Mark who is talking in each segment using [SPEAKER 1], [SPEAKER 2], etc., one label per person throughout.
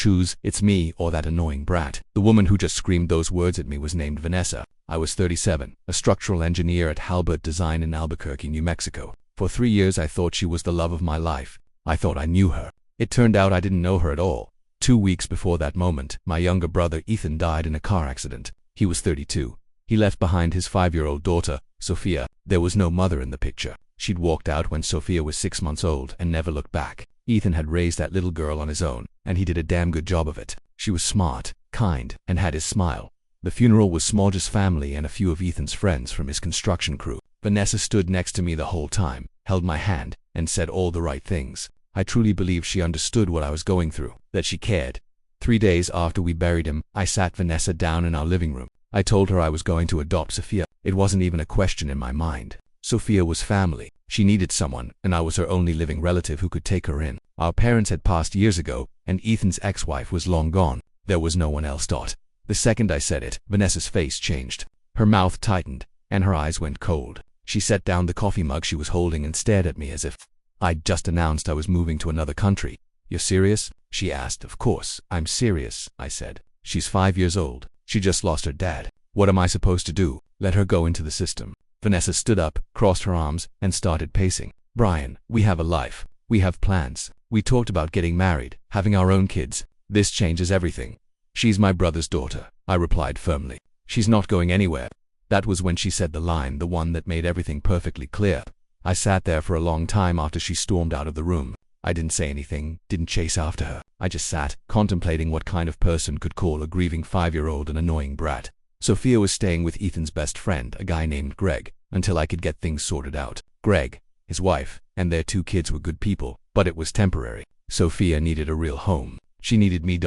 [SPEAKER 1] choose, it's me or that annoying brat. The woman who just screamed those words at me was named Vanessa. I was 37, a structural engineer at Halbert Design in Albuquerque, New Mexico. For 3 years I thought she was the love of my life. I thought I knew her. It turned out I didn't know her at all. 2 weeks before that moment, my younger brother Ethan died in a car accident. He was 32. He left behind his 5-year-old daughter, Sophia. There was no mother in the picture. She'd walked out when Sophia was 6 months old and never looked back. Ethan had raised that little girl on his own, and he did a damn good job of it. She was smart, kind, and had his smile. The funeral was small, just family and a few of Ethan's friends from his construction crew. Vanessa stood next to me the whole time, held my hand, and said all the right things. I truly believed she understood what I was going through, that she cared. 3 days after we buried him, I sat Vanessa down in our living room. I told her I was going to adopt Sophia. It wasn't even a question in my mind. Sophia was family. She needed someone, and I was her only living relative who could take her in. Our parents had passed years ago, and Ethan's ex-wife was long gone. There was no one else. The second I said it, Vanessa's face changed. Her mouth tightened, and her eyes went cold. She set down the coffee mug she was holding and stared at me as if I'd just announced I was moving to another country. "You're serious?" she asked. "Of course, I'm serious," I said. "She's 5 years old. She just lost her dad. What am I supposed to do? Let her go into the system?" Vanessa stood up, crossed her arms, and started pacing. "Brian, we have a life. We have plans. We talked about getting married, having our own kids. This changes everything." "She's my brother's daughter," I replied firmly. "She's not going anywhere." That was when she said the line, the one that made everything perfectly clear. I sat there for a long time after she stormed out of the room. I didn't say anything, didn't chase after her. I just sat, contemplating what kind of person could call a grieving 5-year-old an annoying brat. Sophia was staying with Ethan's best friend, a guy named Greg, until I could get things sorted out. Greg, his wife, and their 2 kids were good people, but it was temporary. Sophia needed a real home. She needed me.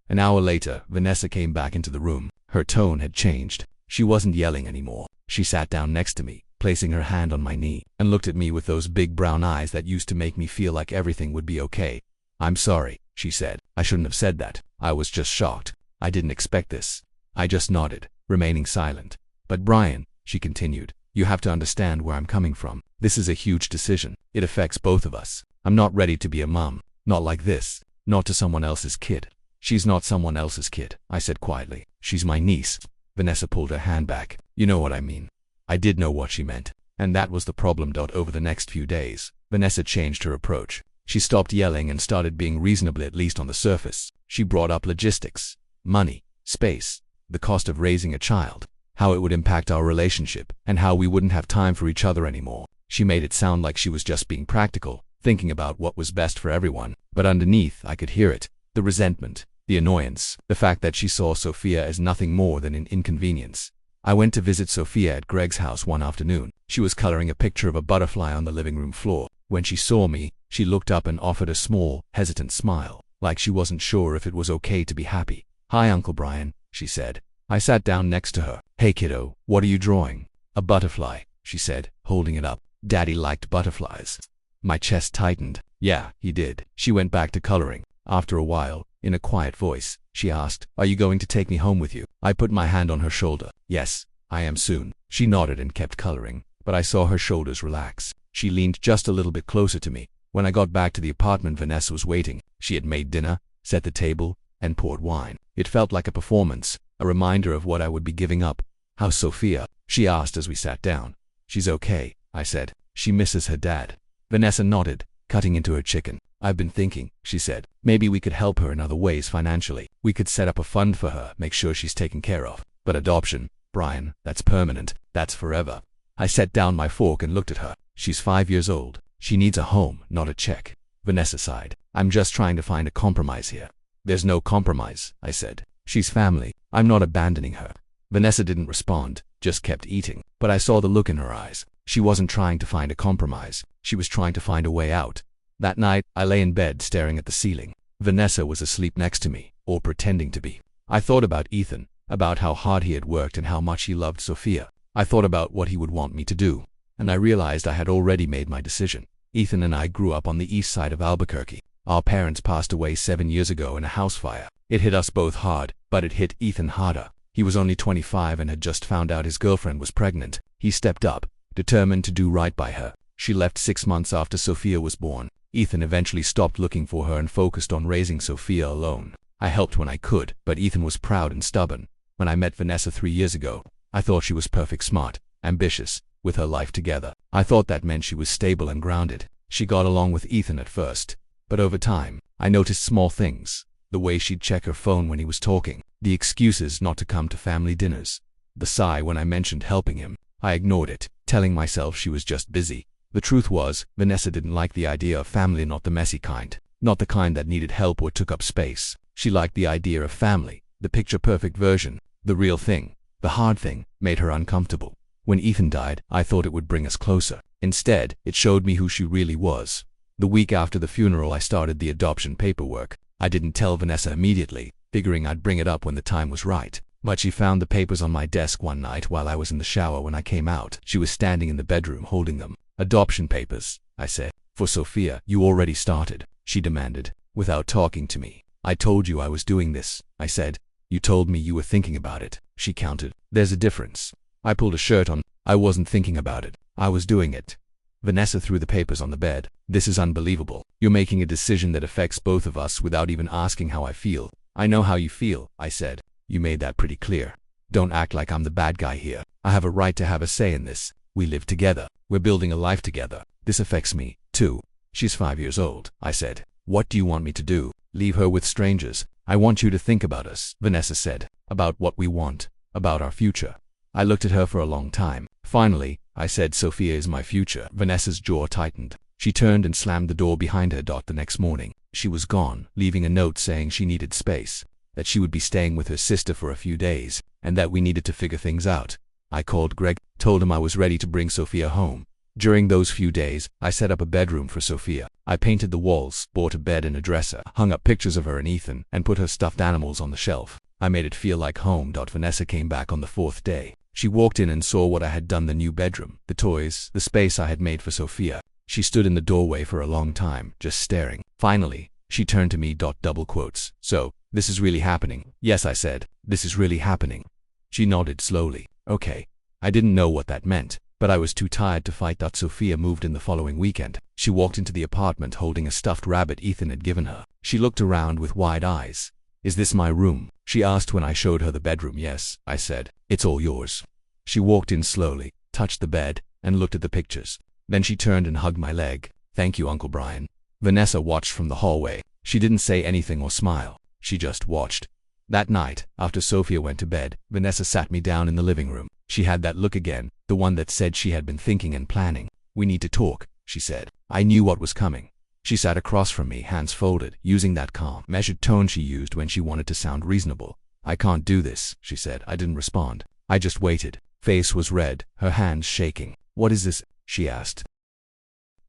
[SPEAKER 1] An hour later, Vanessa came back into the room. Her tone had changed. She wasn't yelling anymore. She sat down next to me, placing her hand on my knee, and looked at me with those big brown eyes that used to make me feel like everything would be okay. "I'm sorry," she said. "I shouldn't have said that. I was just shocked. I didn't expect this." I just nodded, remaining silent. "But Brian," she continued, "you have to understand where I'm coming from. This is a huge decision. It affects both of us. I'm not ready to be a mom. Not like this. Not to someone else's kid." "She's not someone else's kid," I said quietly. "She's my niece." Vanessa pulled her hand back. "You know what I mean." I did know what she meant. And that was the problem. Over the next few days, Vanessa changed her approach. She stopped yelling and started being reasonable, at least on the surface. She brought up logistics, money, space, the cost of raising a child, how it would impact our relationship, and how we wouldn't have time for each other anymore. She made it sound like she was just being practical, thinking about what was best for everyone. But underneath, I could hear it. The resentment, the annoyance, the fact that she saw Sophia as nothing more than an inconvenience. I went to visit Sophia at Greg's house one afternoon. She was coloring a picture of a butterfly on the living room floor. When she saw me, she looked up and offered a small, hesitant smile, like she wasn't sure if it was okay to be happy. "Hi, Uncle Brian," she said. I sat down next to her. "Hey kiddo, what are you drawing?" "A butterfly," she said, holding it up. "Daddy liked butterflies." My chest tightened. "Yeah, he did." She went back to coloring. After a while, in a quiet voice, she asked, "Are you going to take me home with you?" I put my hand on her shoulder. "Yes, I am soon." She nodded and kept coloring, but I saw her shoulders relax. She leaned just a little bit closer to me. When I got back to the apartment, Vanessa was waiting. She had made dinner, set the table, and poured wine. It felt like a performance, a reminder of what I would be giving up. "How's Sophia?" she asked as we sat down. "She's okay," I said. "She misses her dad." Vanessa nodded, cutting into her chicken. "I've been thinking," she said, "maybe we could help her in other ways financially. We could set up a fund for her, make sure she's taken care of. But adoption, Brian, that's permanent. That's forever." I set down my fork and looked at her. "She's 5 years old. She needs a home, not a check." Vanessa sighed. "I'm just trying to find a compromise here." "There's no compromise," I said. "She's family. I'm not abandoning her." Vanessa didn't respond, just kept eating. But I saw the look in her eyes. She wasn't trying to find a compromise. She was trying to find a way out. That night, I lay in bed staring at the ceiling. Vanessa was asleep next to me, or pretending to be. I thought about Ethan, about how hard he had worked and how much he loved Sophia. I thought about what he would want me to do. And I realized I had already made my decision. Ethan and I grew up on the east side of Albuquerque. Our parents passed away 7 years ago in a house fire. It hit us both hard, but it hit Ethan harder. He was only 25 and had just found out his girlfriend was pregnant. He stepped up, determined to do right by her. She left 6 months after Sophia was born. Ethan eventually stopped looking for her and focused on raising Sophia alone. I helped when I could, but Ethan was proud and stubborn. When I met Vanessa 3 years ago, I thought she was perfect, smart, ambitious, with her life together. I thought that meant she was stable and grounded. She got along with Ethan at first, but over time, I noticed small things. The way she'd check her phone when he was talking, the excuses not to come to family dinners, the sigh when I mentioned helping him. I ignored it, telling myself she was just busy. The truth was, Vanessa didn't like the idea of family, not the messy kind, not the kind that needed help or took up space. She liked the idea of family, the picture-perfect version, the real thing. The hard thing made her uncomfortable. When Ethan died, I thought it would bring us closer. Instead, it showed me who she really was. The week after the funeral, I started the adoption paperwork. I didn't tell Vanessa immediately, figuring I'd bring it up when the time was right. But she found the papers on my desk one night while I was in the shower. When I came out, she was standing in the bedroom holding them. "Adoption papers," I said. "For Sophia." "You already started," she demanded, without talking to me. "I told you I was doing this," I said. "You told me you were thinking about it," she countered. "There's a difference." I pulled a shirt on. I wasn't thinking about it. I was doing it. Vanessa threw the papers on the bed. "This is unbelievable. You're making a decision that affects both of us without even asking how I feel." "I know how you feel," I said. "You made that pretty clear. Don't act like I'm the bad guy here. I have a right to have a say in this. We live together. We're building a life together. This affects me, too." "She's 5 years old," I said. "What do you want me to do? Leave her with strangers?" "I want you to think about us," Vanessa said. "About what we want. About our future." I looked at her for a long time. Finally, I said, "Sophia is my future." Vanessa's jaw tightened. She turned and slammed the door behind her. The next morning, she was gone, leaving a note saying she needed space, that she would be staying with her sister for a few days, and that we needed to figure things out. I called Greg, told him I was ready to bring Sophia home. During those few days, I set up a bedroom for Sophia. I painted the walls, bought a bed and a dresser, hung up pictures of her and Ethan, and put her stuffed animals on the shelf. I made it feel like home. Vanessa came back on the 4th day. She walked in and saw what I had done: the new bedroom, the toys, the space I had made for Sophia. She stood in the doorway for a long time, just staring. Finally, she turned to me. Double quotes. "So, this is really happening?" "Yes," I said. "This is really happening." She nodded slowly. "Okay." I didn't know what that meant, but I was too tired to fight. Sophia moved in the following weekend. She walked into the apartment holding a stuffed rabbit Ethan had given her. She looked around with wide eyes. "Is this my room?" she asked when I showed her the bedroom. "Yes," I said. "It's all yours." She walked in slowly, touched the bed, and looked at the pictures. Then she turned and hugged my leg. "Thank you, Uncle Brian." Vanessa watched from the hallway. She didn't say anything or smile. She just watched. That night, after Sophia went to bed, Vanessa sat me down in the living room. She had that look again, the one that said she had been thinking and planning. "We need to talk," she said. I knew what was coming. She sat across from me, hands folded, using that calm, measured tone she used when she wanted to sound reasonable. "I can't do this," she said. I didn't respond. I just waited. Face was red, her hands shaking. "What is this?" she asked.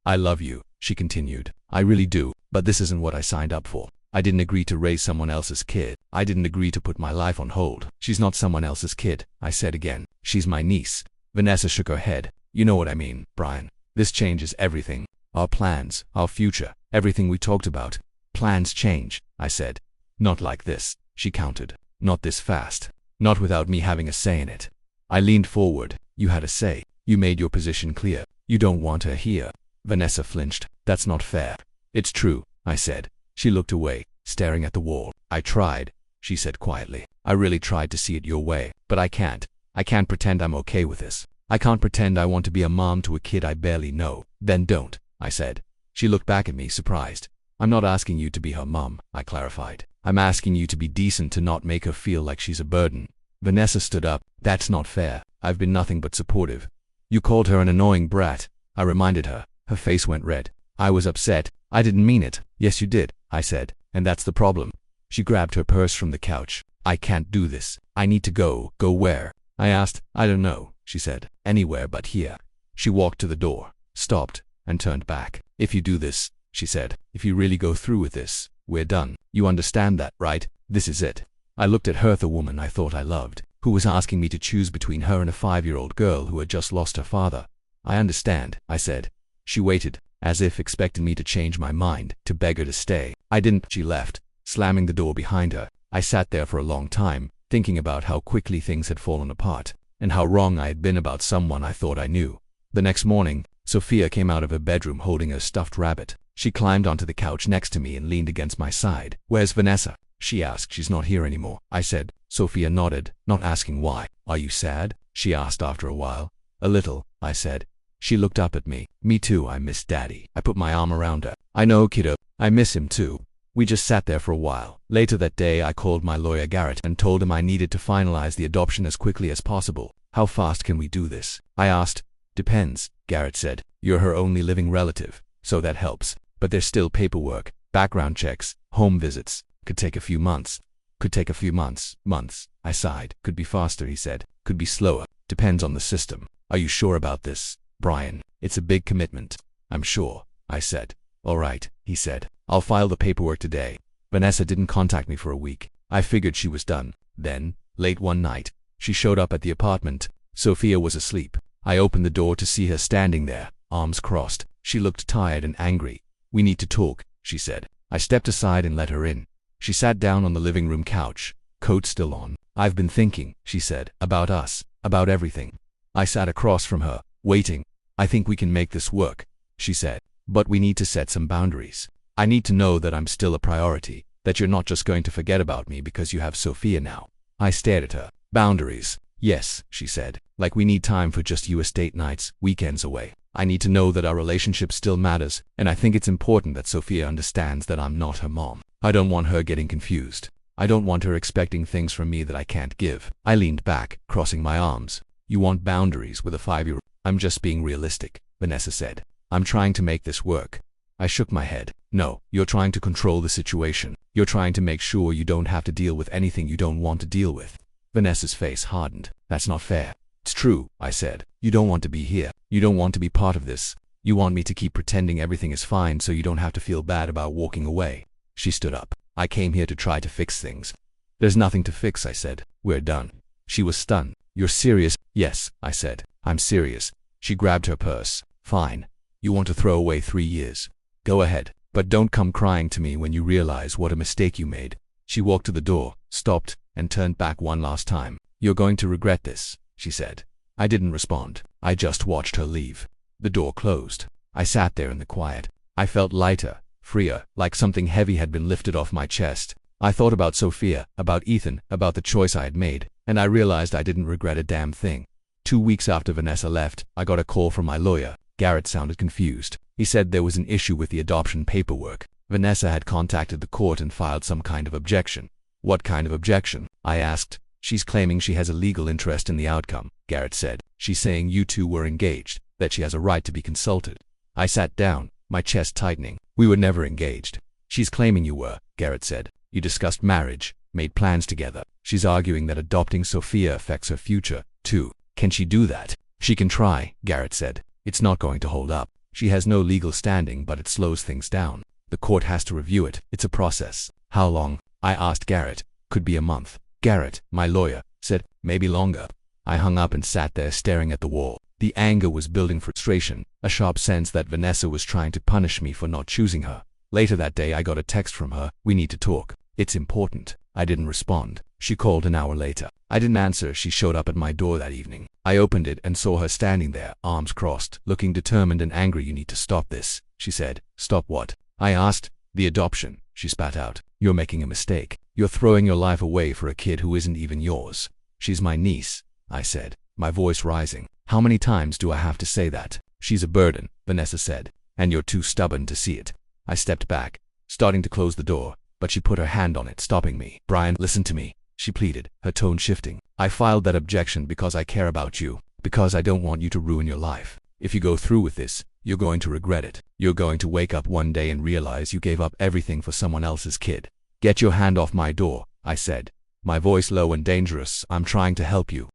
[SPEAKER 1] "I love you," she continued. "I really do, but this isn't what I signed up for. I didn't agree to raise someone else's kid. I didn't agree to put my life on hold." "She's not someone else's kid," I said again. "She's my niece." Vanessa shook her head. "You know what I mean, Brian. This changes everything. Our plans, our future, everything we talked about." "Plans change," I said. "Not like this," she countered. "Not this fast. Not without me having a say in it." I leaned forward. "You had a say. You made your position clear. You don't want her here." Vanessa flinched. "That's not fair." "It's true," I said. She looked away, staring at the wall. "I tried," she said quietly. "I really tried to see it your way, but I can't. I can't pretend I'm okay with this. I can't pretend I want to be a mom to a kid I barely know." "Then don't," I said. She looked back at me, surprised. "I'm not asking you to be her mom," I clarified. "I'm asking you to be decent, to not make her feel like she's a burden." Vanessa stood up. "That's not fair. I've been nothing but supportive." "You called her an annoying brat," I reminded her. Her face went red. I was upset. "I didn't mean it." "Yes, you did," I said. "And that's the problem." She grabbed her purse from the couch. "I can't do this. I need to go." "Go where?" I asked. "I don't know," she said. "Anywhere but here." She walked to the door, stopped, and turned back. "If you do this," she said, "if you really go through with this, we're done. You understand that, right? This is it." I looked at her, the woman I thought I loved, who was asking me to choose between her and a 5-year-old girl who had just lost her father. "I understand," I said. She waited, as if expecting me to change my mind, to beg her to stay. I didn't. She left, slamming the door behind her. I sat there for a long time, thinking about how quickly things had fallen apart, and how wrong I had been about someone I thought I knew. The next morning, Sophia came out of her bedroom holding her stuffed rabbit. She climbed onto the couch next to me and leaned against my side. "Where's Vanessa?" She asked. She's not here anymore, I said. Sophia nodded, not asking why. Are you sad? She asked after a while. A little, I said. She looked up at me. Me too, I miss Daddy. I put my arm around her. I know, kiddo. I miss him too. We just sat there for a while. Later that day I called my lawyer Garrett and told him I needed to finalize the adoption as quickly as possible. How fast can we do this? I asked. Depends, Garrett said. You're her only living relative, so that helps. But there's still paperwork, background checks, home visits. Could take a few months. Could take a few months. Months. I sighed. Could be faster, he said. Could be slower. Depends on the system. Are you sure about this, Brian? It's a big commitment. I'm sure, I said. All right, he said. I'll file the paperwork today. Vanessa didn't contact me for a week. I figured she was done. Then, late one night, she showed up at the apartment. Sophia was asleep. I opened the door to see her standing there, arms crossed. She looked tired and angry. We need to talk, she said. I stepped aside and let her in. She sat down on the living room couch, coat still on. I've been thinking, she said, about us, about everything. I sat across from her, waiting. I think we can make this work, she said. But we need to set some boundaries. I need to know that I'm still a priority, that you're not just going to forget about me because you have Sophia now. I stared at her. Boundaries. Yes, she said. Like we need time for just you estate nights, weekends away. I need to know that our relationship still matters, and I think it's important that Sophia understands that I'm not her mom. I don't want her getting confused. I don't want her expecting things from me that I can't give. I leaned back, crossing my arms. You want boundaries with a 5-year-old? I'm just being realistic, Vanessa said. I'm trying to make this work. I shook my head. No, you're trying to control the situation. You're trying to make sure you don't have to deal with anything you don't want to deal with. Vanessa's face hardened. That's not fair. It's true, I said. You don't want to be here. You don't want to be part of this. You want me to keep pretending everything is fine so you don't have to feel bad about walking away. She stood up. I came here to try to fix things. There's nothing to fix, I said. We're done. She was stunned. You're serious? Yes, I said. I'm serious. She grabbed her purse. Fine. You want to throw away 3 years? Go ahead. But don't come crying to me when you realize what a mistake you made. She walked to the door, stopped, and turned back one last time. You're going to regret this, she said. I didn't respond. I just watched her leave. The door closed. I sat there in the quiet. I felt lighter, freer, like something heavy had been lifted off my chest. I thought about Sophia, about Ethan, about the choice I had made, and I realized I didn't regret a damn thing. 2 weeks after Vanessa left, I got a call from my lawyer. Garrett sounded confused. He said there was an issue with the adoption paperwork. Vanessa had contacted the court and filed some kind of objection. What kind of objection? I asked. She's claiming she has a legal interest in the outcome, Garrett said. She's saying you two were engaged, that she has a right to be consulted. I sat down, my chest tightening. We were never engaged. She's claiming you were, Garrett said. You discussed marriage, made plans together. She's arguing that adopting Sophia affects her future, too. Can she do that? She can try, Garrett said. It's not going to hold up. She has no legal standing, but it slows things down. The court has to review it. It's a process. How long? I asked Garrett. Could be a month. Garrett, my lawyer, said, maybe longer. I hung up and sat there staring at the wall. The anger was building, frustration, a sharp sense that Vanessa was trying to punish me for not choosing her. Later that day I got a text from her. We need to talk. It's important. I didn't respond. She called an hour later. I didn't answer. She showed up at my door that evening. I opened it and saw her standing there, arms crossed, looking determined and angry. You need to stop this, she said. Stop what? I asked. The adoption, she spat out. You're making a mistake. You're throwing your life away for a kid who isn't even yours. She's my niece, I said, my voice rising. How many times do I have to say that? She's a burden, Vanessa said, and you're too stubborn to see it. I stepped back, starting to close the door, but she put her hand on it, stopping me. Brian, listen to me, she pleaded, her tone shifting. I filed that objection because I care about you, because I don't want you to ruin your life. If you go through with this, you're going to regret it. You're going to wake up one day and realize you gave up everything for someone else's kid. Get your hand off my door, I said, my voice low and dangerous. I'm trying to help you.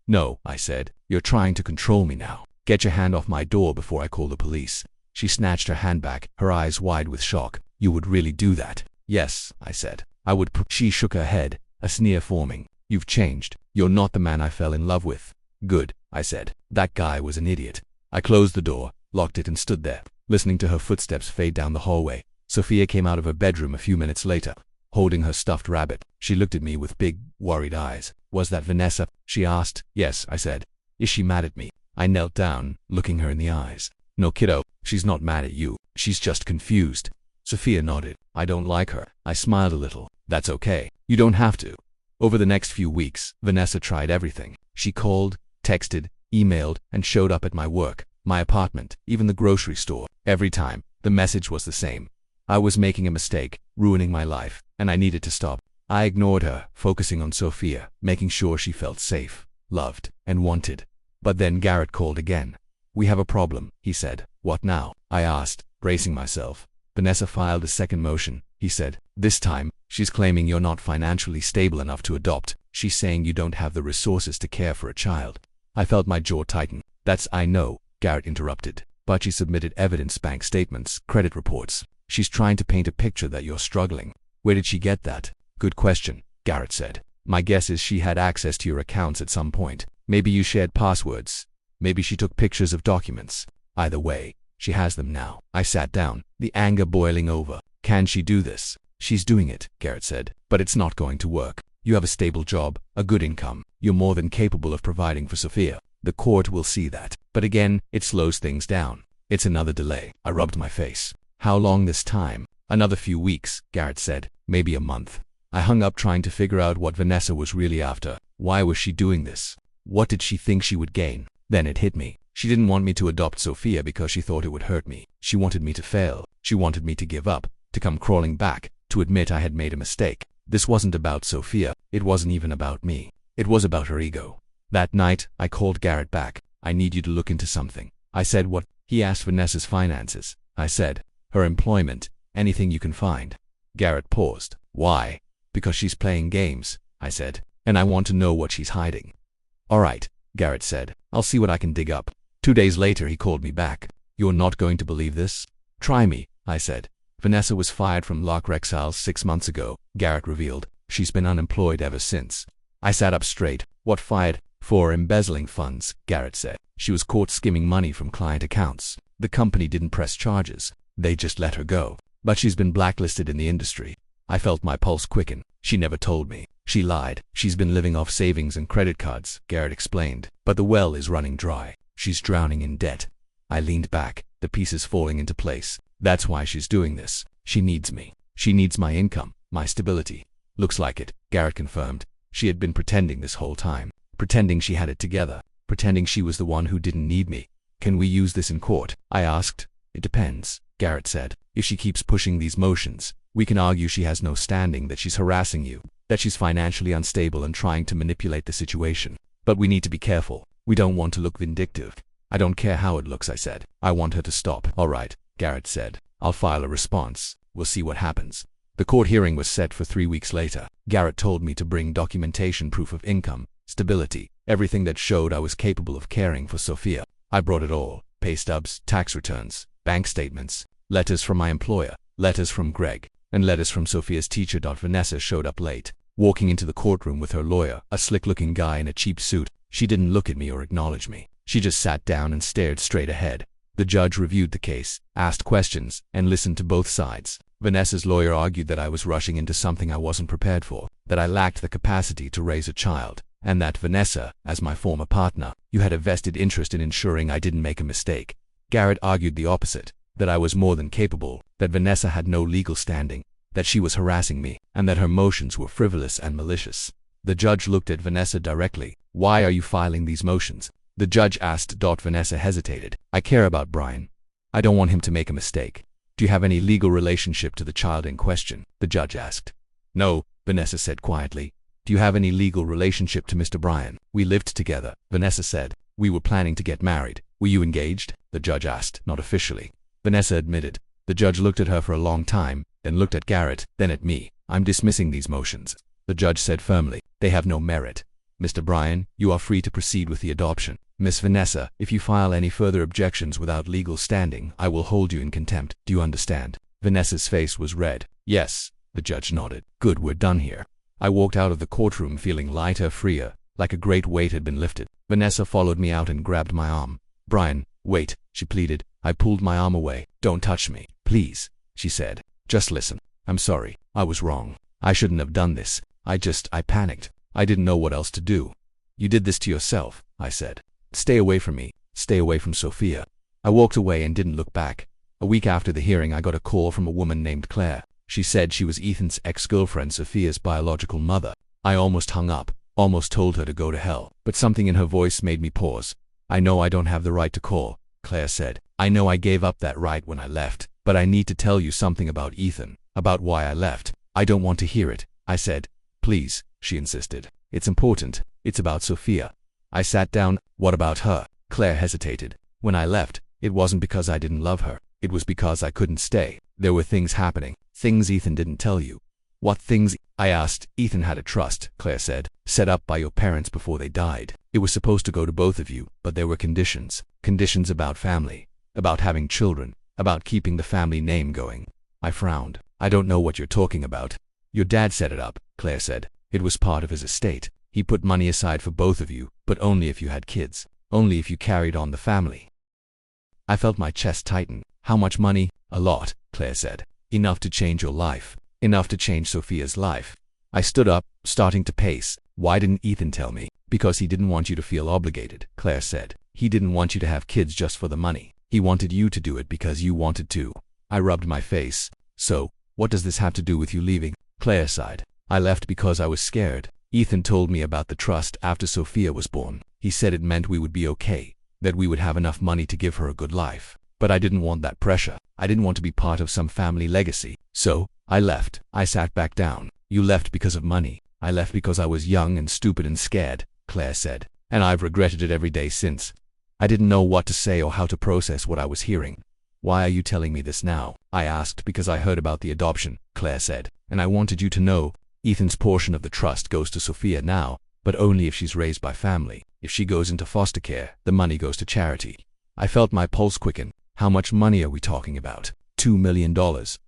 [SPEAKER 1] No, I said, you're trying to control me now. Get your hand off my door before I call the police. She snatched her hand back, her eyes wide with shock. You would really do that? Yes, I said. I would. She shook her head, a sneer forming. You've changed. You're not the man I fell in love with. Good, I said. That guy was an idiot. I closed the door, locked it and stood there, listening to her footsteps fade down the hallway. Sophia came out of her bedroom a few minutes later, holding her stuffed rabbit. She looked at me with big, worried eyes. Was that Vanessa? She asked. Yes, I said. Is she mad at me? I knelt down, looking her in the eyes. No, kiddo, she's not mad at you. She's just confused. Sophia nodded. I don't like her. I smiled a little. That's okay. You don't have to. Over the next few weeks, Vanessa tried everything. She called, texted, emailed, and showed up at my work, my apartment, even the grocery store. Every time, the message was the same. I was making a mistake, ruining my life, and I needed to stop. I ignored her, focusing on Sophia, making sure she felt safe, loved, and wanted. But then Garrett called again. We have a problem, he said. What now? I asked, bracing myself. Vanessa filed a second motion, he said. This time, she's claiming you're not financially stable enough to adopt. She's saying you don't have the resources to care for a child. I felt my jaw tighten. That's I know, Garrett interrupted. But she submitted evidence, bank statements, credit reports. She's trying to paint a picture that you're struggling. Where did she get that? Good question, Garrett said. My guess is she had access to your accounts at some point. Maybe you shared passwords. Maybe she took pictures of documents. Either way, she has them now. I sat down, the anger boiling over. Can she do this? She's doing it, Garrett said. But it's not going to work. You have a stable job, a good income. You're more than capable of providing for Sophia. The court will see that. But again, it slows things down. It's another delay. I rubbed my face. How long this time? Another few weeks, Garrett said. Maybe a month. I hung up trying to figure out what Vanessa was really after. Why was she doing this? What did she think she would gain? Then it hit me. She didn't want me to adopt Sophia because she thought it would hurt me. She wanted me to fail. She wanted me to give up, to come crawling back, to admit I had made a mistake. This wasn't about Sophia. It wasn't even about me. It was about her ego. That night, I called Garrett back. I need you to look into something. I said what? He asked Vanessa's finances. I said, her employment, anything you can find. Garrett paused. Why? Because she's playing games, I said, and I want to know what she's hiding. All right, Garrett said. I'll see what I can dig up. 2 days later, he called me back. You're not going to believe this? Try me, I said. Vanessa was fired from Lock Rexall 6 months ago, Garrett revealed. She's been unemployed ever since. I sat up straight. What fired? For embezzling funds, Garrett said. She was caught skimming money from client accounts. The company didn't press charges. They just let her go. But she's been blacklisted in the industry. I felt my pulse quicken. She never told me. She lied. She's been living off savings and credit cards, Garrett explained. But the well is running dry. She's drowning in debt. I leaned back, the pieces falling into place. That's why she's doing this. She needs me. She needs my income, my stability. Looks like it, Garrett confirmed. She had been pretending this whole time. Pretending she had it together. Pretending she was the one who didn't need me. Can we use this in court? I asked. It depends, Garrett said. If she keeps pushing these motions, we can argue she has no standing, that she's harassing you, that she's financially unstable and trying to manipulate the situation. But we need to be careful. We don't want to look vindictive. I don't care how it looks, I said. I want her to stop. All right, Garrett said. I'll file a response. We'll see what happens. The court hearing was set for 3 weeks later. Garrett told me to bring documentation, proof of income, stability, everything that showed I was capable of caring for Sophia. I brought it all. Pay stubs, tax returns, bank statements, letters from my employer, letters from Greg, and letters from Sophia's teacher. Vanessa showed up late, walking into the courtroom with her lawyer, a slick-looking guy in a cheap suit. She didn't look at me or acknowledge me. She just sat down and stared straight ahead. The judge reviewed the case, asked questions, and listened to both sides. Vanessa's lawyer argued that I was rushing into something I wasn't prepared for, that I lacked the capacity to raise a child, and that Vanessa, as my former partner, you had a vested interest in ensuring I didn't make a mistake. Garrett argued the opposite, that I was more than capable, that Vanessa had no legal standing, that she was harassing me, and that her motions were frivolous and malicious. The judge looked at Vanessa directly. Why are you filing these motions? The judge asked. Vanessa hesitated. I care about Brian. I don't want him to make a mistake. Do you have any legal relationship to the child in question? The judge asked. No, Vanessa said quietly. Do you have any legal relationship to Mr. Brian? We lived together, Vanessa said. We were planning to get married. Were you engaged? The judge asked. Not officially. Vanessa admitted. The judge looked at her for a long time, then looked at Garrett, then at me. I'm dismissing these motions. The judge said firmly. They have no merit. Mr. Brian, you are free to proceed with the adoption. Miss Vanessa, if you file any further objections without legal standing, I will hold you in contempt. Do you understand? Vanessa's face was red. Yes, the judge nodded. Good, we're done here. I walked out of the courtroom feeling lighter, freer, like a great weight had been lifted. Vanessa followed me out and grabbed my arm. Brian, wait, she pleaded. I pulled my arm away. Don't touch me, please, she said. Just listen. I'm sorry. I was wrong. I shouldn't have done this. I panicked. I didn't know what else to do. You did this to yourself, I said. Stay away from me. Stay away from Sophia. I walked away and didn't look back. A week after the hearing, I got a call from a woman named Claire. She said she was Ethan's ex-girlfriend Sophia's biological mother. I almost hung up, almost told her to go to hell, but something in her voice made me pause. I know I don't have the right to call, Claire said. I know I gave up that right when I left, but I need to tell you something about Ethan, about why I left. I don't want to hear it, I said. Please, she insisted. It's important. It's about Sophia. I sat down. What about her? Claire hesitated. When I left, it wasn't because I didn't love her. It was because I couldn't stay. There were things happening, things Ethan didn't tell you. What things? I asked. Ethan had a trust, Claire said, set up by your parents before they died. It was supposed to go to both of you, but there were conditions. Conditions about family, about having children, about keeping the family name going. I frowned. I don't know what you're talking about. Your dad set it up, Claire said. It was part of his estate. He put money aside for both of you, but only if you had kids. Only if you carried on the family. I felt my chest tighten. How much money? A lot, Claire said. Enough to change your life. Enough to change Sophia's life. I stood up, starting to pace. Why didn't Ethan tell me? Because he didn't want you to feel obligated, Claire said. He didn't want you to have kids just for the money. He wanted you to do it because you wanted to. I rubbed my face. So, what does this have to do with you leaving? Claire sighed. I left because I was scared. Ethan told me about the trust after Sophia was born. He said it meant we would be okay, that we would have enough money to give her a good life. But I didn't want that pressure. I didn't want to be part of some family legacy. So, I left. I sat back down. You left because of money. I left because I was young and stupid and scared, Claire said. And I've regretted it every day since. I didn't know what to say or how to process what I was hearing. Why are you telling me this now? I asked. Because I heard about the adoption, Claire said. And I wanted you to know. Ethan's portion of the trust goes to Sophia now, but only if she's raised by family. If she goes into foster care, the money goes to charity. I felt my pulse quicken. How much money are we talking about? $2 million,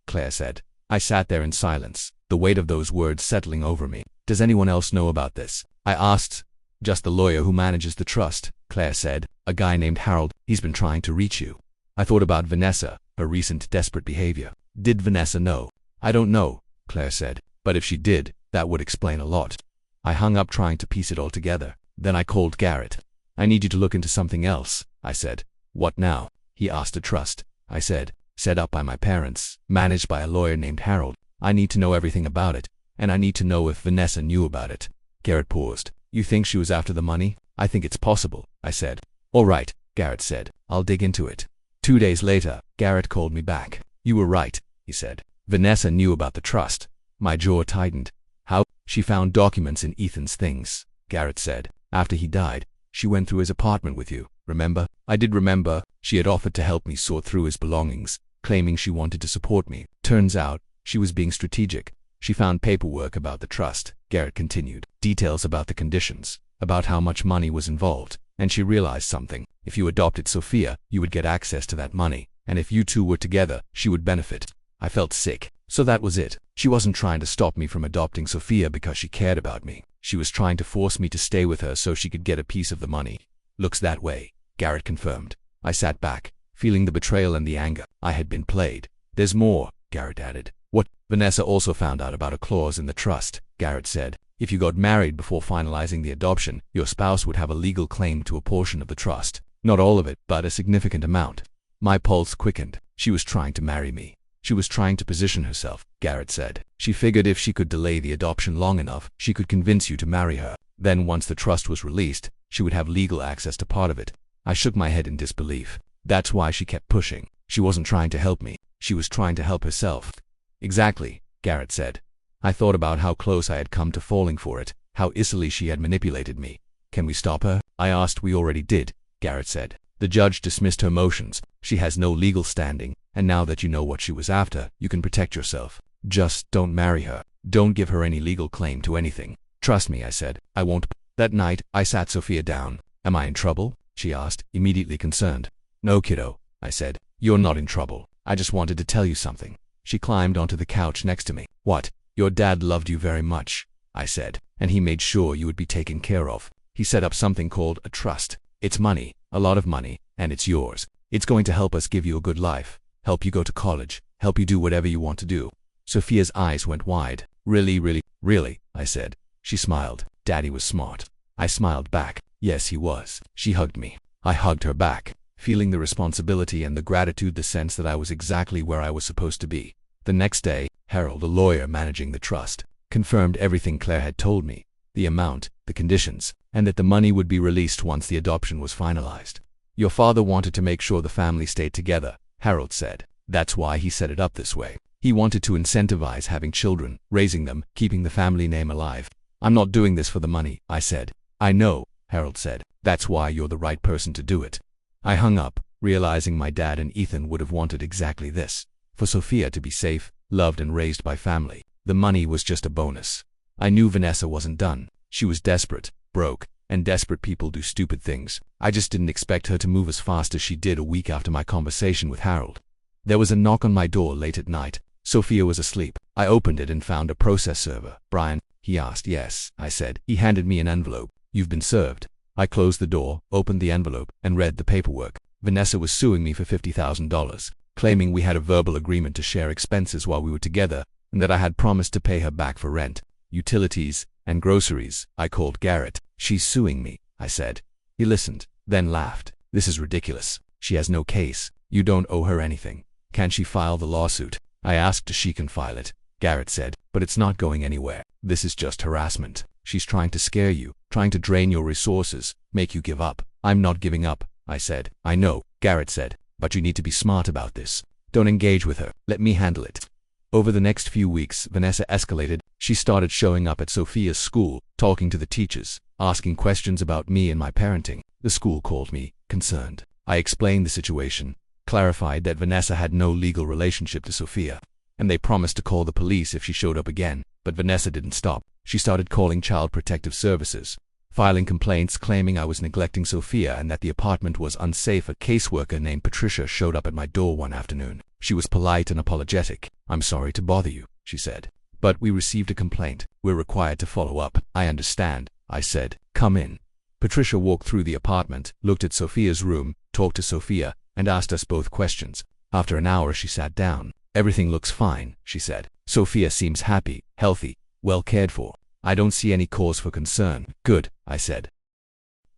[SPEAKER 1] Claire said. I sat there in silence, the weight of those words settling over me. Does anyone else know about this? I asked. Just the lawyer who manages the trust, Claire said. A guy named Harold. He's been trying to reach you. I thought about Vanessa, her recent desperate behavior. Did Vanessa know? I don't know, Claire said. But if she did, that would explain a lot. I hung up trying to piece it all together. Then I called Garrett. I need you to look into something else, I said. What now? He asked. A trust, I said, set up by my parents, managed by a lawyer named Harold. I need to know everything about it, and I need to know if Vanessa knew about it. Garrett paused. You think she was after the money? I think it's possible, I said. All right, Garrett said. I'll dig into it. 2 days later, Garrett called me back. You were right, he said. Vanessa knew about the trust. My jaw tightened. How? She found documents in Ethan's things, Garrett said. After he died, she went through his apartment with you, remember? I did remember. She had offered to help me sort through his belongings, claiming she wanted to support me. Turns out, she was being strategic. She found paperwork about the trust, Garrett continued. Details about the conditions, about how much money was involved. And she realized something. If you adopted Sophia, you would get access to that money. And if you two were together, she would benefit. I felt sick. So that was it. She wasn't trying to stop me from adopting Sophia because she cared about me. She was trying to force me to stay with her so she could get a piece of the money. Looks that way, Garrett confirmed. I sat back, feeling the betrayal and the anger. I had been played. There's more, Garrett added. What? Vanessa also found out about a clause in the trust, Garrett said. If you got married before finalizing the adoption, your spouse would have a legal claim to a portion of the trust. Not all of it, but a significant amount. My pulse quickened. She was trying to marry me. She was trying to position herself, Garrett said. She figured if she could delay the adoption long enough, she could convince you to marry her. Then once the trust was released, she would have legal access to part of it. I shook my head in disbelief. That's why she kept pushing. She wasn't trying to help me. She was trying to help herself. Exactly, Garrett said. I thought about how close I had come to falling for it, how easily she had manipulated me. Can we stop her? I asked. We already did, Garrett said. The judge dismissed her motions. She has no legal standing, and now that you know what she was after, you can protect yourself. Just don't marry her. Don't give her any legal claim to anything. Trust me, I said. I won't. That night, I sat Sophia down. Am I in trouble? She asked, immediately concerned. No, kiddo, I said. You're not in trouble. I just wanted to tell you something. She climbed onto the couch next to me. What? Your dad loved you very much, I said, and he made sure you would be taken care of. He set up something called a trust. It's money, a lot of money, and it's yours. It's going to help us give you a good life, help you go to college, help you do whatever you want to do. Sophia's eyes went wide. Really, I said. She smiled. Daddy was smart. I smiled back. Yes, he was. She hugged me. I hugged her back, feeling the responsibility and the gratitude, the sense that I was exactly where I was supposed to be. The next day, Harold, a lawyer managing the trust, confirmed everything Claire had told me, the amount, the conditions, and that the money would be released once the adoption was finalized. Your father wanted to make sure the family stayed together, Harold said. That's why he set it up this way. He wanted to incentivize having children, raising them, keeping the family name alive. I'm not doing this for the money, I said. I know, Harold said. That's why you're the right person to do it. I hung up, realizing my dad and Ethan would have wanted exactly this. For Sophia to be safe, loved and raised by family. The money was just a bonus. I knew Vanessa wasn't done. She was desperate, broke, and desperate people do stupid things. I just didn't expect her to move as fast as she did a week after my conversation with Harold. There was a knock on my door late at night. Sophia was asleep. I opened it and found a process server. Brian, he asked. Yes, I said. He handed me an envelope. You've been served. I closed the door, opened the envelope, and read the paperwork. Vanessa was suing me for $50,000, claiming we had a verbal agreement to share expenses while we were together, and that I had promised to pay her back for rent, utilities, and groceries. I called Garrett. She's suing me, I said. He listened, then laughed. This is ridiculous. She has no case. You don't owe her anything. Can she file the lawsuit? I asked if she can file it. Garrett said, but it's not going anywhere. This is just harassment. She's trying to scare you, trying to drain your resources, make you give up. I'm not giving up, I said. I know, Garrett said, but you need to be smart about this. Don't engage with her. Let me handle it. Over the next few weeks, Vanessa escalated. She started showing up at Sophia's school, talking to the teachers, asking questions about me and my parenting. The school called me, concerned. I explained the situation, clarified that Vanessa had no legal relationship to Sophia, and they promised to call the police if she showed up again. But Vanessa didn't stop. She started calling Child Protective Services, filing complaints claiming I was neglecting Sophia and that the apartment was unsafe. A caseworker named Patricia showed up at my door one afternoon. She was polite and apologetic. I'm sorry to bother you, she said. But we received a complaint. We're required to follow up. I understand, I said. Come in. Patricia walked through the apartment, looked at Sophia's room, talked to Sophia, and asked us both questions. After an hour, she sat down. Everything looks fine, she said. Sophia seems happy, healthy, well cared for. I don't see any cause for concern. Good, I said.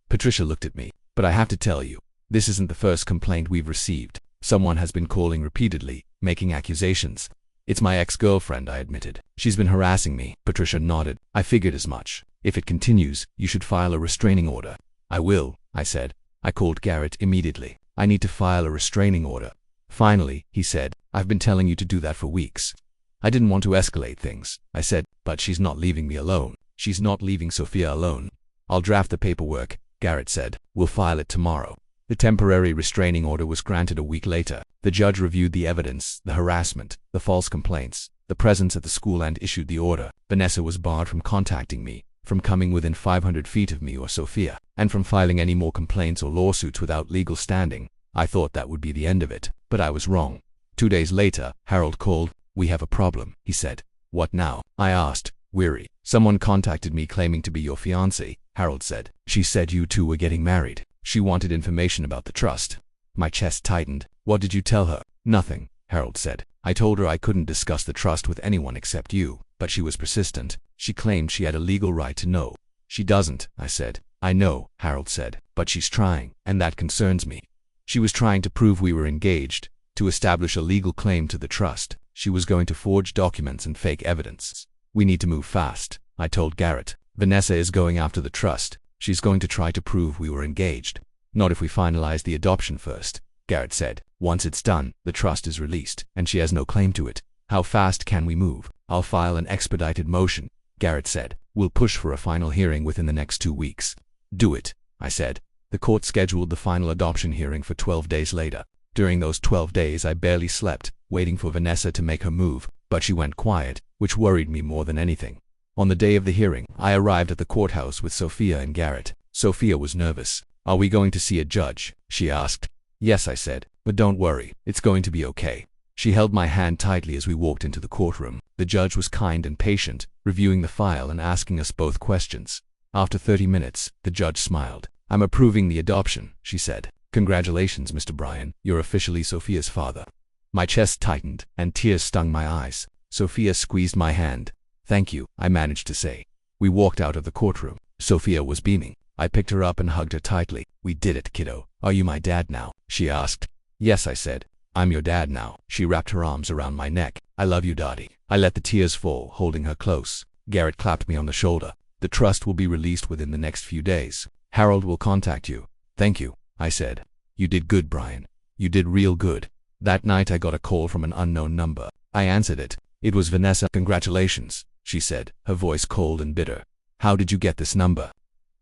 [SPEAKER 1] Patricia looked at me. But I have to tell you, this isn't the first complaint we've received. Someone has been calling repeatedly, making accusations. It's my ex-girlfriend, I admitted. She's been harassing me. Patricia nodded. I figured as much. If it continues, you should file a restraining order. I will, I said. I called Garrett immediately. I need to file a restraining order. Finally, he said, I've been telling you to do that for weeks. I didn't want to escalate things. I said, but she's not leaving me alone. She's not leaving Sophia alone. I'll draft the paperwork, Garrett said. We'll file it tomorrow. The temporary restraining order was granted a week later. The judge reviewed the evidence, the harassment, the false complaints, the presence at the school, and issued the order. Vanessa was barred from contacting me, from coming within 500 feet of me or Sophia, and from filing any more complaints or lawsuits without legal standing. I thought that would be the end of it, but I was wrong. 2 days later, Harold called. We have a problem, he said. What now? I asked, weary. Someone contacted me claiming to be your fiancé, Harold said. She said you two were getting married. She wanted information about the trust. My chest tightened. What did you tell her? Nothing, Harold said. I told her I couldn't discuss the trust with anyone except you, but she was persistent. She claimed she had a legal right to know. She doesn't, I said. I know, Harold said, but she's trying, and that concerns me. She was trying to prove we were engaged, to establish a legal claim to the trust. She was going to forge documents and fake evidence. We need to move fast, I told Garrett. Vanessa is going after the trust. She's going to try to prove we were engaged. Not if we finalize the adoption first, Garrett said. Once it's done, the trust is released, and she has no claim to it. How fast can we move? I'll file an expedited motion, Garrett said. We'll push for a final hearing within the next 2 weeks. Do it, I said. The court scheduled the final adoption hearing for 12 days later. During those 12 days, I barely slept, waiting for Vanessa to make her move, but she went quiet, which worried me more than anything. On the day of the hearing, I arrived at the courthouse with Sophia and Garrett. Sophia was nervous. Are we going to see a judge? She asked. Yes, I said, but don't worry, it's going to be okay. She held my hand tightly as we walked into the courtroom. The judge was kind and patient, reviewing the file and asking us both questions. After 30 minutes, the judge smiled. I'm approving the adoption, she said. Congratulations, Mr. Bryan, you're officially Sophia's father. My chest tightened, and tears stung my eyes. Sophia squeezed my hand. Thank you, I managed to say. We walked out of the courtroom. Sophia was beaming. I picked her up and hugged her tightly. We did it, kiddo. Are you my dad now? She asked. Yes, I said. I'm your dad now. She wrapped her arms around my neck. I love you, Daddy. I let the tears fall, holding her close. Garrett clapped me on the shoulder. The trust will be released within the next few days. Harold will contact you. Thank you, I said. You did good, Brian. You did real good. That night I got a call from an unknown number. I answered it. It was Vanessa. Congratulations, she said, her voice cold and bitter. How did you get this number?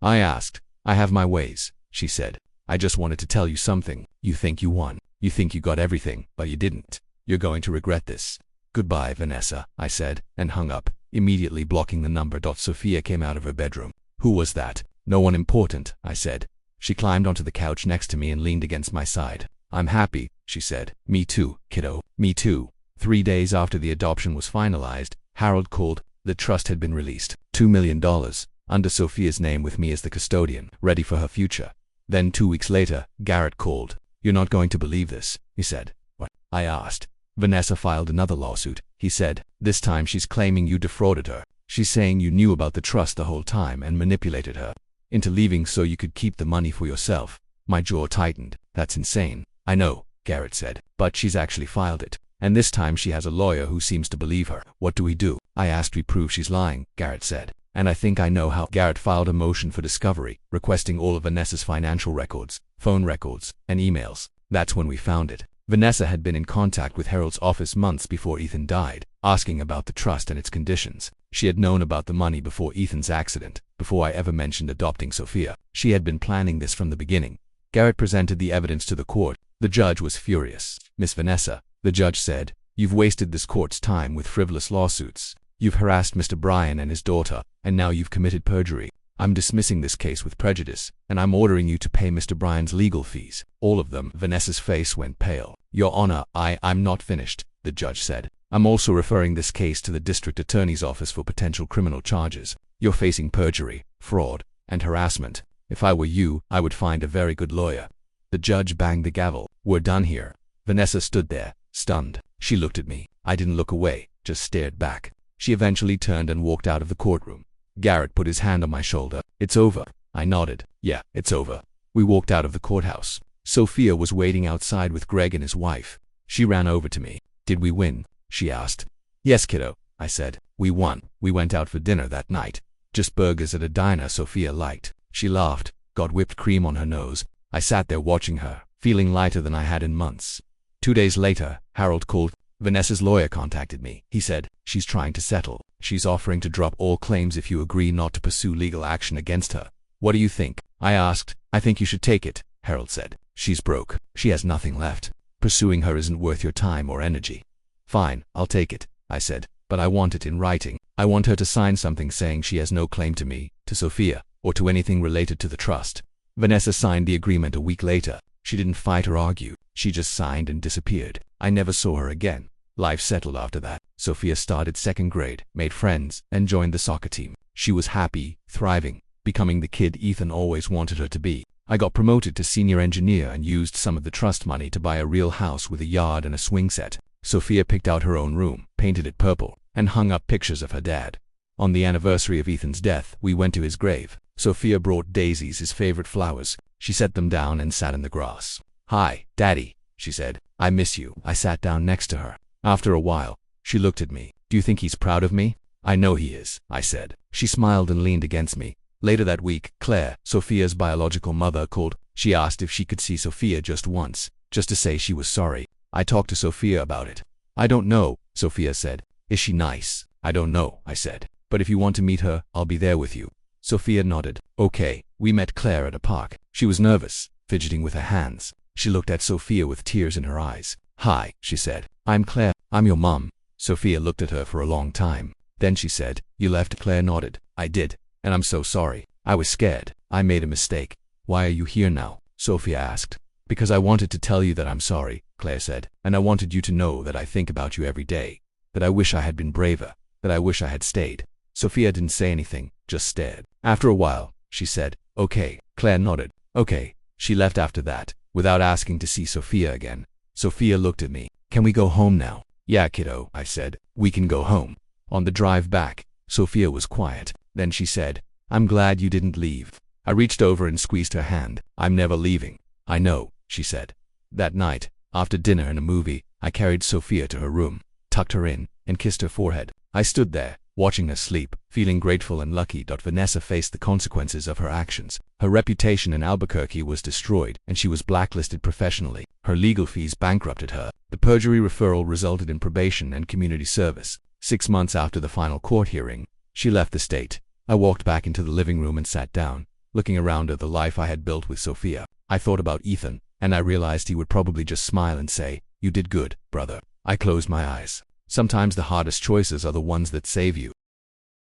[SPEAKER 1] I asked. I have my ways, she said. I just wanted to tell you something. You think you won. You think you got everything, but you didn't. You're going to regret this. Goodbye, Vanessa, I said, and hung up, immediately blocking the number. Sophia came out of her bedroom. Who was that? No one important, I said. She climbed onto the couch next to me and leaned against my side. I'm happy, she said. Me too, kiddo. Me too. 3 days after the adoption was finalized, Harold called. The trust had been released. $2 million, under Sophia's name with me as the custodian, ready for her future. Then 2 weeks later, Garrett called. You're not going to believe this, he said. What? I asked. Vanessa filed another lawsuit, he said. This time she's claiming you defrauded her. She's saying you knew about the trust the whole time and manipulated her into leaving so you could keep the money for yourself. My jaw tightened. That's insane. I know, Garrett said, but she's actually filed it. And this time she has a lawyer who seems to believe her. What do we do? I asked. We prove she's lying, Garrett said. And I think I know how. Garrett filed a motion for discovery, requesting all of Vanessa's financial records, phone records, and emails. That's when we found it. Vanessa had been in contact with Harold's office months before Ethan died, asking about the trust and its conditions. She had known about the money before Ethan's accident, before I ever mentioned adopting Sophia. She had been planning this from the beginning. Garrett presented the evidence to the court. The judge was furious. Miss Vanessa, the judge said, you've wasted this court's time with frivolous lawsuits. You've harassed Mr. Brian and his daughter, and now you've committed perjury. I'm dismissing this case with prejudice, and I'm ordering you to pay Mr. Brian's legal fees. All of them. Vanessa's face went pale. Your Honor, I'm not finished, the judge said. I'm also referring this case to the district attorney's office for potential criminal charges. You're facing perjury, fraud, and harassment. If I were you, I would find a very good lawyer. The judge banged the gavel. We're done here. Vanessa stood there, stunned. She looked at me. I didn't look away, just stared back. She eventually turned and walked out of the courtroom. Garrett put his hand on my shoulder. It's over. I nodded. Yeah, it's over. We walked out of the courthouse. Sophia was waiting outside with Greg and his wife. She ran over to me. Did we win? She asked. Yes, kiddo, I said. We won. We went out for dinner that night. Just burgers at a diner Sophia liked. She laughed, got whipped cream on her nose. I sat there watching her, feeling lighter than I had in months. 2 days later, Harold called. Vanessa's lawyer contacted me. He said, she's trying to settle. She's offering to drop all claims if you agree not to pursue legal action against her. What do you think? I asked. I think you should take it, Harold said. She's broke. She has nothing left. Pursuing her isn't worth your time or energy. Fine, I'll take it, I said, but I want it in writing. I want her to sign something saying she has no claim to me, to Sophia, or to anything related to the trust. Vanessa signed the agreement a week later. She didn't fight or argue. She just signed and disappeared. I never saw her again. Life settled after that. Sophia started 2nd grade, made friends, and joined the soccer team. She was happy, thriving, becoming the kid Ethan always wanted her to be. I got promoted to senior engineer and used some of the trust money to buy a real house with a yard and a swing set. Sophia picked out her own room, painted it purple, and hung up pictures of her dad. On the anniversary of Ethan's death, we went to his grave. Sophia brought daisies, his favorite flowers. She set them down and sat in the grass. Hi, Daddy, she said. I miss you. I sat down next to her. After a while, she looked at me. Do you think he's proud of me? I know he is, I said. She smiled and leaned against me. Later that week, Claire, Sophia's biological mother, called. She asked if she could see Sophia just once, just to say she was sorry. I talked to Sophia about it. I don't know, Sophia said. Is she nice? I don't know, I said. But if you want to meet her, I'll be there with you. Sophia nodded. Okay. We met Claire at a park. She was nervous, fidgeting with her hands. She looked at Sophia with tears in her eyes. Hi, she said. I'm Claire. I'm your mom. Sophia looked at her for a long time. Then she said, You left? Claire nodded. I did. And I'm so sorry. I was scared. I made a mistake. Why are you here now? Sophia asked. Because I wanted to tell you that I'm sorry, Claire said. And I wanted you to know that I think about you every day. That I wish I had been braver. That I wish I had stayed. Sophia didn't say anything, just stared. After a while, she said, Okay. Claire nodded. Okay. She left after that, without asking to see Sophia again. Sophia looked at me. Can we go home now? Yeah, kiddo, I said. We can go home. On the drive back, Sophia was quiet. Then she said, I'm glad you didn't leave. I reached over and squeezed her hand. I'm never leaving. I know, she said. That night, After dinner and a movie, I carried Sophia to her room, tucked her in, and kissed her forehead. I stood there, watching her sleep, feeling grateful and lucky. Vanessa faced the consequences of her actions. Her reputation in Albuquerque was destroyed, and she was blacklisted professionally. Her legal fees bankrupted her. The perjury referral resulted in probation and community service. 6 months after the final court hearing, she left the state. I walked back into the living room and sat down, looking around at the life I had built with Sophia. I thought about Ethan, and I realized he would probably just smile and say, "You did good, brother." I closed my eyes. Sometimes the hardest choices are the ones that save you.